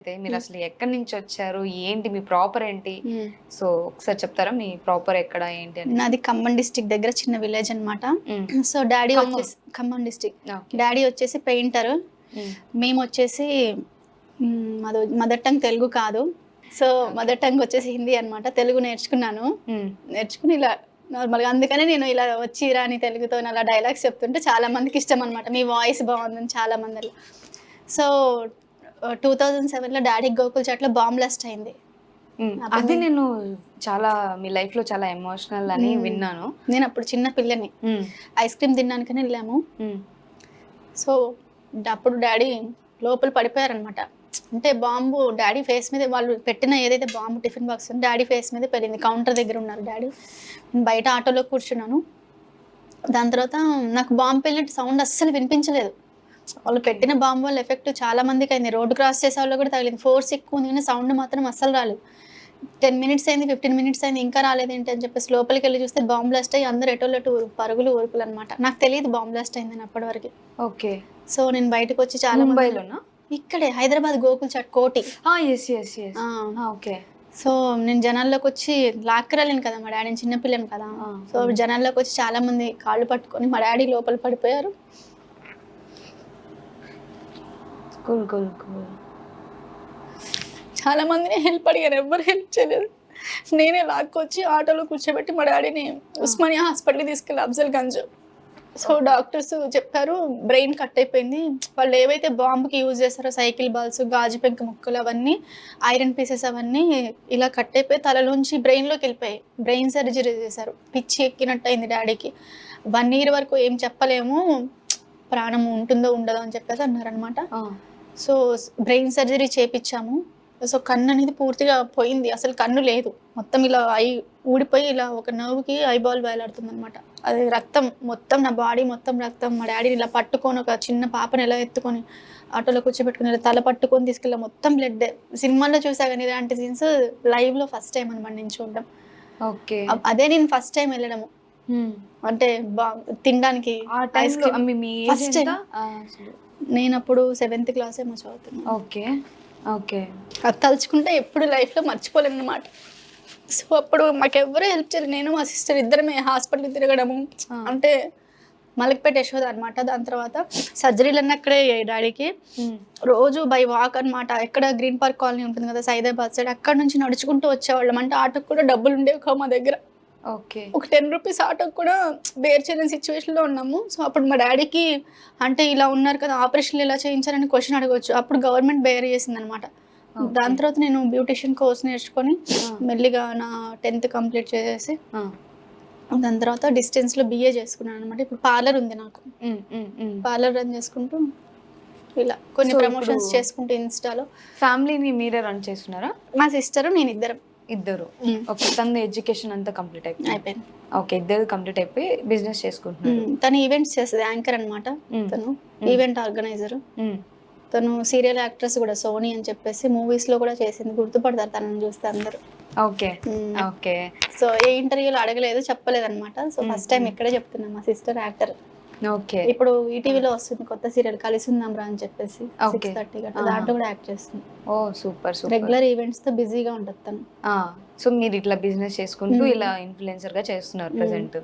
అయితే మీరు అసలు ఎక్కడి నుంచి వచ్చారు? ఏంటి మీ ప్రాపర్ ఏంటి? హ్మ్. సో, ఒకసారి చెప్తారా మీ ప్రాపర్ ఎక్కడ ఏంటి అనేసి? నాది ఖమ్మం డిస్ట్రిక్ట్ దగ్గర చిన్న విలేజ్ అన్నమాట. హ్మ్. So, daddy Khammam. వచ్చేసి ఖమ్మం డిస్ట్రిక్ట్. ఓకే. డ్యాడీ వచ్చేసి పెయింటరు. హ్మ్. మేమొచ్చేసి మాది మదర్ టంగ్ తెలుగు కాదు. So, okay. మదర్ టంగ్ వచ్చేసి హిందీ అన్నమాట. తెలుగు నేర్చుకున్నాను. హ్మ్. నేర్చుకుని ఇలా నార్మల్‌గా అందుకనే నేను ఇలా వచ్చి రాని తెలుగుతోని అలా డైలాగ్స్ చెప్తుంటే చాలా మందికి ఇష్టం అన్నమాట. మీ వాయిస్ బావుందని చాలా మంది అలా. సో, 2007లో డ్యాడీకి గోకుల్ చాట్‌లో బాంబ్ బ్లాస్ట్ అయింది. హ్మ్. అప్పుడు అది నేను చాలా మీ లైఫ్‌లో చాలా ఎమోషనల్ అని విన్నాను. నేనప్పుడు చిన్న పిల్లని. హ్మ్. ఐస్ క్రీమ్ తినడానికని ఎళ్ళాము. హ్మ్. సో, అప్పుడు డ్యాడీ లోపల పడిపోయారనమాట. అంటే బాంబు డ్యాడీ ఫేస్ మీద వాళ్ళు పెట్టిన ఏదైతే బాంబు టిఫిన్ బాక్స్ ఉందో డ్యాడీ ఫేస్ మీద పడింది. కౌంటర్ దగ్గర ఉన్నారు డ్యాడీ. నేను బయట ఆటోలో కూర్చున్నాను. దాని తర్వాత నాకు బాంబు పేలినట్టు సౌండ్ అస్సలు వినిపించలేదు. వాళ్ళు ఓకే. పెట్టిన బాంబు వల్ల ఎఫెక్ట్ చాలా మందికయింది. రోడ్డు క్రాస్ చేసేవాళ్ళకి కూడా తగిలింది. ఫోర్స్ ఎక్కువుంది గానీ సౌండ్ మాత్రం అస్సలు రాలేదు. 10 మినిట్స్ అయింది, 15 మినిట్స్ అయింది ఇంకా రాలేదేంటి అని చెప్పేసి లోపలికెళ్ళి చూస్తే బాంబ్ బ్లాస్ట్ అయ్యి అందరూ ఎటోళ్ళటు పరుగులు ఉరుకులనమాట. నాకు తెలీదు బాంబ్ బ్లాస్ట్ అయిందని అప్పటి వరకి. ఓకే. సో, నేను బయటకొచ్చి చాలా మందిని ముంబైలోనా? ఇక్కడే హైదరాబాద్ గోకుల్ చాట్ కోటి. ఆ! యెస్. యెస్. యెస్. ఆ! ఆ! ఓకే. సో, నేను జనాల్లోకొచ్చి లాక్కరాలేను కదా! మా డ్యాడీని చిన్న పిల్లని కదా! ఆ! సో, హ్మ్. జనాల్లోకొచ్చి చాలా మంది కాళ్ళు పట్టుకొని మా డ్యాడీ లోపల పడిపోయారు. కూల్. కూల్. కూల్. చాలా మందిని హెల్ప్ అడిగాను. ఎవ్వరు హెల్ప్ చేయలేదు. నేనే లాక్కొచ్చి ఆటోలో కూర్చోబెట్టి మా డ్యాడీని ఆ! ఉస్మానియా హాస్పిటల్‌కి తీసుకెళ్ళా అఫ్జల్‌గంజ్. So, okay. డాక్టర్స్ చెప్పారు బ్రెయిన్ కట్ అయిపోయింది. వాళ్ళు ఏవైతే బాంబ్‌కి యూజ్ చేస్తారో సైకిల్ బాల్స్, గాజు పెంకు ముక్కలు అవన్నీ ఐరన్ పీసెస్ అవన్నీ ఇలా కట్ అయిపోయి తలలోంచి బ్రెయిన్‌లోకెళ్ళిపోయాయి. బ్రెయిన్ సర్జరీ చేశారు. పిచ్చి ఎక్కినట్టయింది డ్యాడీకి. 1 ఇయర్ వరకు ఏం చెప్పలేము. ప్రాణం ఉంటుందో ఉండదో అని చెప్పేసి అన్నారనమాట. ఆ! సో, బ్రెయిన్ సర్జరీ చేపిచ్చాము. సో, కన్ననేది పూర్తిగా పోయింది. అసలు కన్ను లేదు. మొత్తం ఇలా ఊడిపోయి ఇలా ఒక నర్వ్‌కి ఐబాల్ వేలాడుతుందనమాట. అది రక్తం మొత్తం నా బాడీ మొత్తం రక్తం. మా డ్యాడీని ఇలా పట్టుకొని ఒక చిన్న పాపని ఎలా ఎత్తుకొని ఆటోలో కూర్చోబెట్టుకొని ఇలా తల పట్టుకొని తీసుకెళ్ళా మొత్తం బ్లడ్డే. సినిమాల్లో చూసా గానీ ఇలాంటి సీన్స్ లైవ్‌లో ఫస్ట్ టైమ్ అనమాట నేను చూడడం. ఓకే. అదే నేను ఫస్ట్ టైమ్ ఎళ్ళడము. హ్మ్. అంటే తినడానికి ఆ ఐస్ టైంలో క్రీమ్ మీ మీ ఏజ్ ఫస్ట్ ఎంత? టైమ్. అసలు? నేనప్పుడు సెవెంత్ క్లాస్ ఏమో చదువుతున్నాను. ఓకే. ఓకే. అది తలుచుకుంటే ఎప్పుడు లైఫ్‌లో మర్చిపోలేనన్నమాట. సో, అప్పుడు మాకెవ్వరు హెల్ప్ చేయలేదు. నేను మా సిస్టర్ ఇద్దరమే హాస్పిటల్‌కి తిరగడము. ఆ! అంటే మలక్పేట యశోద అనమాట. దాని తర్వాత సర్జరీలన్నీ అక్కడే అయ్యాయి డాడీకి. హ్మ్. రోజు బై వాక్ అనమాట. ఎక్కడ గ్రీన్ పార్క్ కాలనీ ఉంటుంది కదా! సైదాబాద్ సైడ్ అక్కడి నుంచి నడుచుకుంటూ వచ్చేవాళ్ళం. అంటే ఆటోకి కూడా డబ్బులుండేవి కావు మా దగ్గర. ఓకే. ఒక 10 రూపీస్ ఆటోకి కూడా బేర్ చేయలేని సిట్యుయేషన్‌లో ఉన్నాము. సో, అప్పుడు మా డ్యాడీకి అంటే ఇలా ఉన్నారు కదా! ఆపరేషన్‌లు ఎలా చేయించారని క్వెషన్ అడగొచ్చు. అప్పుడు గవర్నమెంట్ బేర్ చేసిందనమాట. ఓకే. దాని తర్వాత నేను బ్యూటీషియన్ కోర్స్ నేర్చుకొని ఆ! మెల్లిగా నా 10థ్ కంప్లీట్ చేసేసి ఆ! దాని తర్వాత డిస్టెన్స్‌లో బీఏ చేసుకున్నాననమాట. ఇప్పుడు పార్లర్ ఉంది నాకు. హ్మ్. హ్మ్. హ్మ్. పార్లర్ రన్ చేసుకుంటూ ఇలా కొన్ని సో, ఇప్పుడు ప్రమోషన్స్ చేసుకుంటూ ఇన్‌స్టాలో ఫ్యామిలీని మీరే రన్ చేస్తున్నారా? మా సిస్టరు నేనిద్దరం. ఇద్దరు. హ్మ్. ఓకే. తనది ఎడ్యుకేషన్ అంతా కంప్లీట్ అయిపోయింది. అయిపోయింది. ఓకే. ఇద్దరిది కంప్లీట్ అయిపోయి బిజినెస్ చేసుకుంటున్నారు. తను ఈవెంట్స్ చేస్తది. యాంకర్ అనమాట హ్మ్. తను. హ్మ్. Event organiser. హ్మ్. తను సీరియల్ యాక్ట్రెస్ గూడా 'సోనీ' అని చెప్పేసి మూవీస్‌లో గూడా చేసింది. గుర్తుపడతారు తనని జూస్తే అందరూ. ఓకే. హ్మ్. ఓకే. సో, ఏ ఇంటర్వ్యూలో అడగలేదు, చెప్పలేదనమాట. సో, హ్మ్. ఫస్ట్ టైమ్ హ్మ్. ఇక్కడే చెప్తున్నా. మా సిస్టర్ యాక్టర్. ఓకే. ఇప్పుడు ఆ! ఈటీవీలో వస్తుంది కొత్త సీరియల్ 'కలిసుందాం రా' అని చెప్పేసి ఓకే. 6:30 గట్ట ఆహా! దాంట్లో గూడా యాక్ట్ చేస్తుంది. ఓహ్! సూపర్. సూపర్. రెగ్యులర్ ఈవెంట్స్‌తో బిజీగా ఉంటది తను. ఆ! సో, మీరిట్లా బిజినెస్ చేసుకుంటూ హ్మ్. ఇలా ఇన్‌ఫ్లుయెన్సర్‌గా చేస్తున్నారు హ్మ్. ప్రెజెంట్.